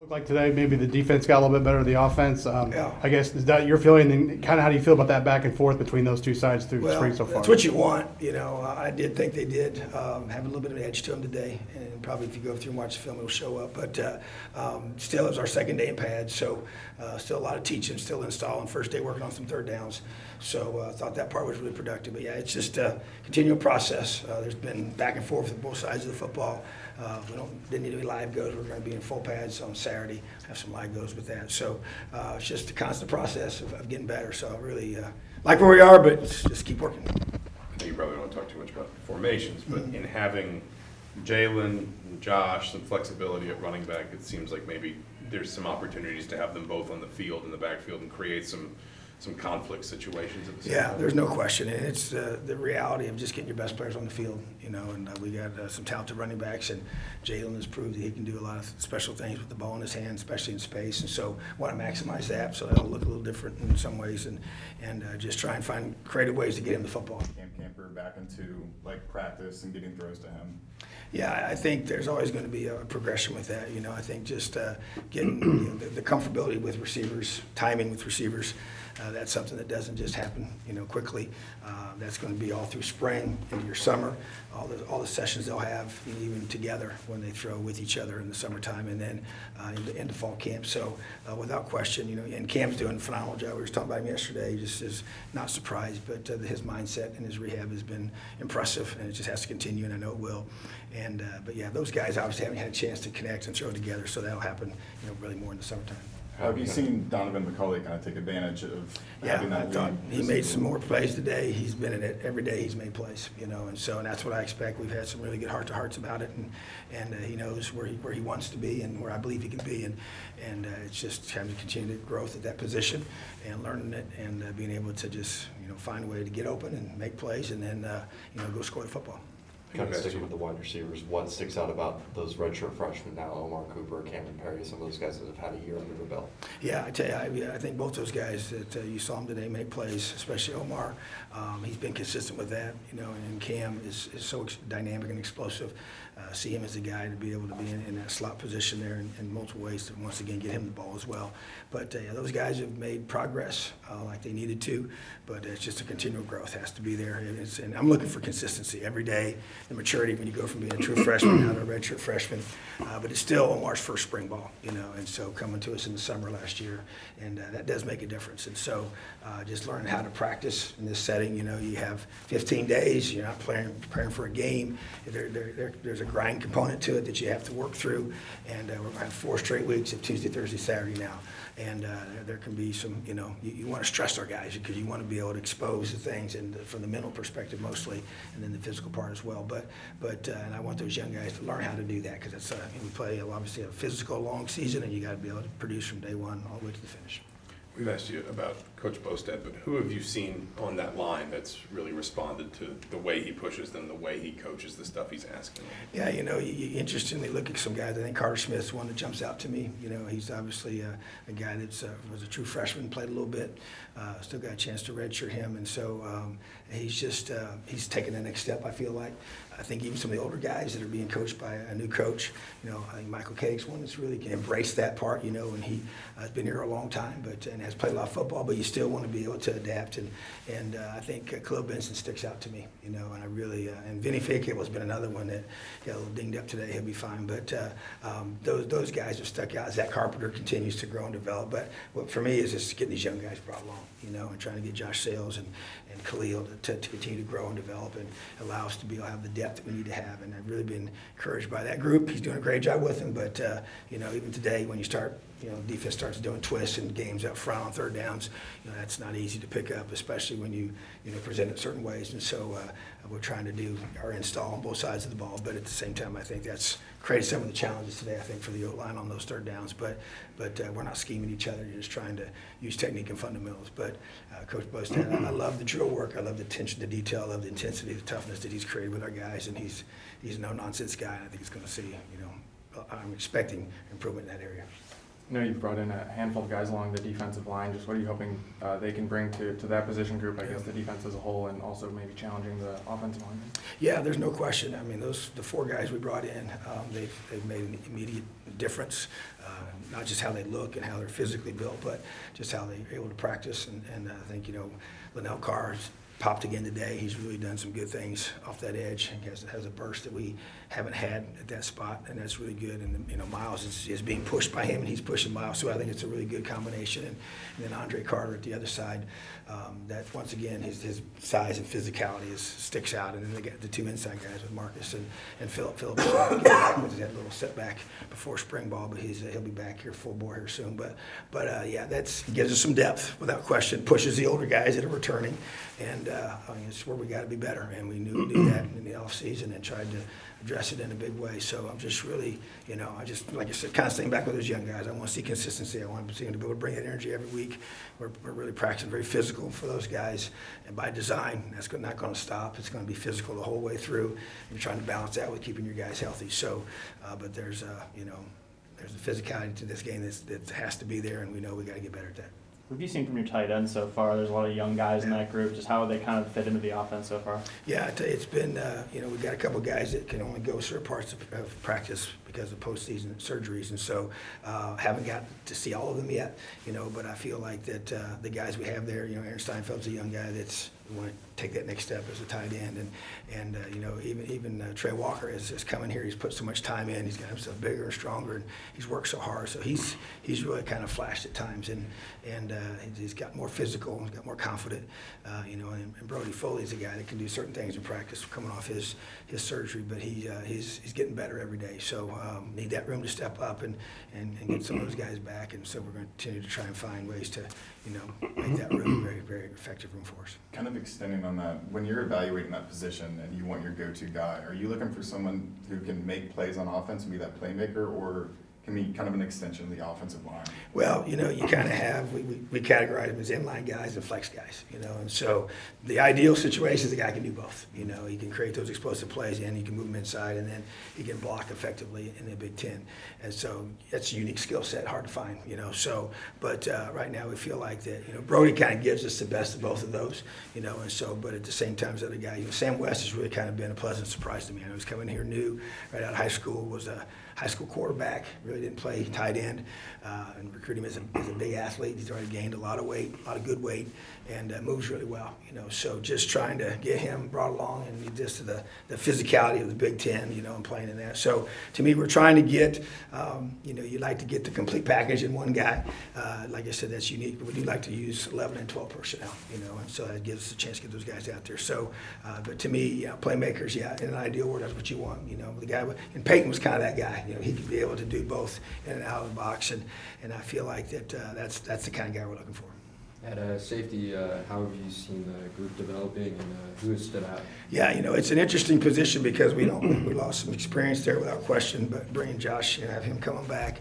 Looked like today maybe the defense got a little bit better than the offense. Yeah. I guess is that your feeling, and kind of how do you feel about that back and forth between those two sides through Well, spring so far? that's what you want. I did think they did have a little bit of an edge to them today, and probably if you go through and watch the film, it'll show up. But still, it was our second day in pads, so still a lot of teaching, still installing. First day working on some third downs, so I thought that part was really productive. But yeah, it's just a continual process. There's been back and forth with both sides of the football. Didn't need any live goes. We're going to be in full pads on Saturday. Have some live goes with that. So it's just a constant process of getting better. So I really like where we are, but just keep working. I know you probably don't talk too much about formations, but in having Jalen and Josh, some flexibility at running back, it seems like maybe there's some opportunities to have them both on the field in the backfield and create some conflict situations at the same time. Yeah, there's no question. And it's the reality of just getting your best players on the field, and we got some talented running backs, and Jalen has proved that he can do a lot of special things with the ball in his hand, especially in space. And so want to maximize that so that'll look a little different in some ways, and just try and find creative ways to get him the football. Camper back into practice and getting throws to him. Yeah, I think there's always going to be a progression with that. I think just getting the comfortability with receivers, timing with receivers, that's something that doesn't just happen, quickly. That's going to be all through spring, into your summer, all the sessions they'll have, even together when they throw with each other in the summertime, and then into fall camp. So without question, and Cam's doing a phenomenal job. We were talking about him yesterday. He just is not surprised, but his mindset and his rehab has been impressive, and it just has to continue, and I know it will. But yeah, those guys obviously haven't had a chance to connect and throw together, so that'll happen, really more in the summertime. Have you seen Donovan McCulley kind of take advantage of having that I thought lead? he made some more plays today. He's been in it every day. He's made plays, and that's what I expect. We've had some really good heart-to-hearts about it, and he knows where he wants to be and where I believe he can be, and it's just having to continue to growth at that position and learning it and being able to just find a way to get open and make plays and then go score the football. Kind of sticking with the wide receivers, what sticks out about those redshirt freshmen now, Omar Cooper, Cameron Perry, some of those guys that have had a year under their belt? Yeah, I tell you, I think both those guys that you saw them today make plays, especially Omar. He's been consistent with that, and Cam is so dynamic and explosive. See him as a guy to be able to be in that slot position there in multiple ways to once again get him the ball as well. But yeah, those guys have made progress like they needed to, but it's just a continual growth has to be there. And I'm looking for consistency every day, the maturity when you go from being a true freshman now to a redshirt freshman. But it's still Omar's first spring ball, and so coming to us in the summer last year, and that does make a difference. And so just learning how to practice in this setting, you have 15 days, you're not preparing for a game. There's a grind component to it that you have to work through, and we're going to have 4 straight weeks of Tuesday, Thursday, Saturday now. And there can be some, you want to stress our guys because you want to be able to expose the things, and from the mental perspective mostly, and then the physical part as well. But and I want those young guys to learn how to do that because we play obviously a physical long season, and you got to be able to produce from day one all the way to the finish. We've asked you about Coach Bostad, but who have you seen on that line that's really responded to the way he pushes them, the way he coaches, the stuff he's asking them? Yeah, you interestingly look at some guys. I think Carter Smith's one that jumps out to me. He's obviously a guy that was a true freshman, played a little bit, still got a chance to redshirt him, and so he's just he's taken the next step, I feel like. I think even some of the older guys that are being coached by a new coach, I think Michael Cake's one that's really can embrace that part, and he has been here a long time, and has played a lot of football, but you still want to be able to adapt, and I think Khalil Benson sticks out to me, and I really, and Vinny Faycable has been another one that got a little dinged up today. He'll be fine, but those guys have stuck out. Zach Carpenter continues to grow and develop, but what for me is just getting these young guys brought along, and trying to get Josh Sales and Khalil to continue to grow and develop and allow us to be able to have the depth that we need to have. And I've really been encouraged by that group. He's doing a great job with them, but even today when you start, defense starts doing twists and games up front on third downs, that's not easy to pick up, especially when you present it certain ways. And so we're trying to do our install on both sides of the ball, but at the same time, I think that's created some of the challenges today, I think, for the O-line on those third downs. But we're not scheming each other. You're just trying to use technique and fundamentals. But Coach Bostad, I love the drill work. I love the attention to detail. I love the intensity, the toughness that he's created with our guys. And he's a no-nonsense guy, and I think he's going to see, I'm expecting improvement in that area. I know you've brought in a handful of guys along the defensive line. Just what are you hoping they can bring to that position group, I guess, the defense as a whole, and also maybe challenging the offensive line? Yeah, there's no question. I mean, the 4 guys we brought in, they've made an immediate difference, not just how they look and how they're physically built, but just how they're able to practice. And I think, Linnell Carr's popped again today. He's really done some good things off that edge. He has a burst that we haven't had at that spot, and that's really good. And Miles is being pushed by him, and he's pushing Miles. So I think it's a really good combination. And then Andre Carter at the other side. That once again, his size and physicality sticks out. And then they got the 2 inside guys with Marcus and Philip. Philip had a little setback before spring ball, but he'll be back here full bore here soon. But yeah, that gives us some depth without question. Pushes the older guys that are returning, and I mean, it's where we got to be better. And we knew that in the off season and tried to address it in a big way. So I'm just really, I just, like I said, kind of staying back with those young guys. I want to see consistency. I want to see them to be able to bring that energy every week. We're really practicing very physical for those guys, and by design, that's not going to stop. It's going to be physical the whole way through. You're trying to balance that with keeping your guys healthy. So, but there's there's a physicality to this game that has to be there, and we know we got to get better at that. What have you seen from your tight end so far? There's a lot of young guys in that group. Just how they kind of fit into the offense so far? Yeah, it's been, we've got a couple of guys that can only go certain parts of practice because of postseason surgeries, and so haven't got to see all of them yet, but I feel like that the guys we have there, Aaron Steinfeld's a young guy that's want to take that next step as a tight end, and even Trey Walker has come in here. He's put so much time in. He's got himself bigger and stronger, and he's worked so hard. So he's really kind of flashed at times, and he's got more physical. He's got more confident, And Brody Foley's a guy that can do certain things in practice, coming off his surgery, but he's getting better every day. So need that room to step up and get some of those guys back, and so we're going to continue to try and find ways to make that room a very, very effective room for us. Kind of extending on that, when you're evaluating that position and you want your go-to guy, are you looking for someone who can make plays on offense and be that playmaker, or can be kind of an extension of the offensive line? Well, you kind of have, we categorize them as inline guys and flex guys, and so the ideal situation is a guy can do both. He can create those explosive plays, and he can move them inside, and then he can block effectively in the Big Ten. And so that's a unique skill set, hard to find, but right now we feel like that, Brody kind of gives us the best of both of those, and so, but at the same time as other guys, Sam West has really kind of been a pleasant surprise to me. I know he's coming here new, right out of high school, was a high school quarterback, really didn't play tight end, and recruited him as a big athlete. He's already gained a lot of weight, a lot of good weight, and moves really well. So just trying to get him brought along and just to the physicality of the Big Ten, and playing in that. So to me, we're trying to get, you like to get the complete package in one guy. Like I said, that's unique, but we do like to use 11 and 12 personnel, and so that gives us a chance to get those guys out there. So, but to me, playmakers, in an ideal world, that's what you want. The guy, and Peyton was kind of that guy. He could be able to do both in and out of the box, and I feel like that's the kind of guy we're looking for. At safety, how have you seen the group developing, and who has stood out? Yeah, it's an interesting position because we lost some experience there without question. But bringing Josh and have him coming back,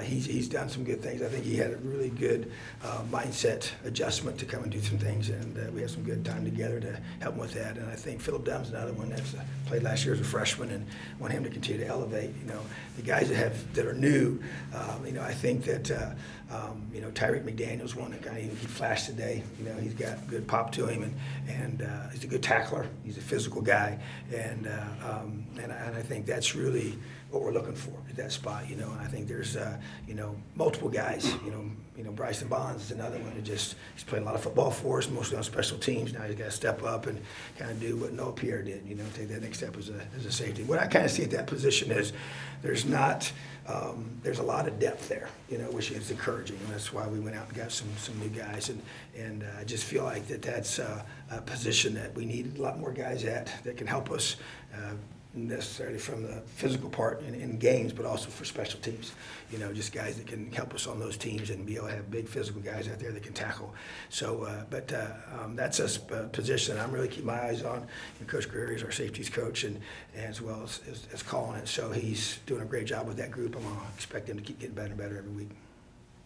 he's done some good things. I think he had a really good mindset adjustment to come and do some things, and we had some good time together to help him with that. And I think Philip Dunn's another one that's played last year as a freshman, and want him to continue to elevate. The guys that are new, I think that Tyreek McDaniel's one that he flashed today. He's got good pop to him, and he's a good tackler. He's a physical guy, and I think that's really what we're looking for at that spot. And I think there's multiple guys. Bryson Bonds is another one that he's played a lot of football for us, mostly on special teams. Now he's got to step up and kind of do what Noah Pierre did. Take that next step as a safety. What I kind of see at that position is there's a lot of depth there, which is encouraging. And that's why we went out and got some new guys. And I just feel like that's a position that we need a lot more guys at that can help us, necessarily from the physical part in games, but also for special teams. Just guys that can help us on those teams and be able to have big physical guys out there that can tackle. So, that's a position I'm really keeping my eyes on. And Coach Guerrieri is our safeties coach, and as well as calling it. So he's doing a great job with that group. I'm going to expect him to keep getting better and better every week.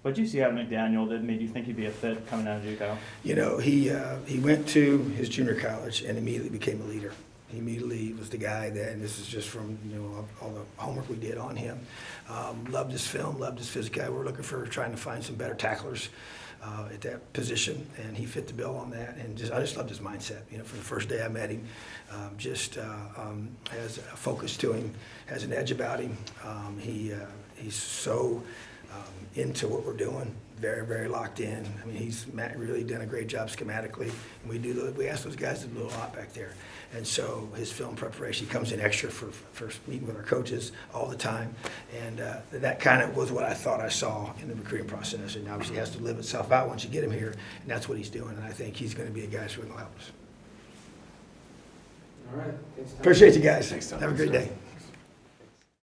What did you see out of McDaniel that made you think he'd be a fit coming out of JUCO? He went to his junior college and immediately became a leader. He immediately was the guy that, and this is just from, you know, all the homework we did on him. Loved his film, loved his physicality. We're looking for trying to find some better tacklers at that position, and he fit the bill on that. And I just loved his mindset. You know, from the first day I met him, has a focus to him, has an edge about him. He's so into what we're doing, very, very locked in. I mean, he's really done a great job schematically. And we ask those guys to do a lot back there. And so his film preparation, he comes in extra for meeting with our coaches all the time. And that kind of was what I thought I saw in the recruiting process. And obviously it has to live itself out once you get him here. And that's what he's doing. And I think he's going to be a guy who's going to help us. All right. Thanks, Tom. Appreciate you guys. Thanks, Tom. Have a great day.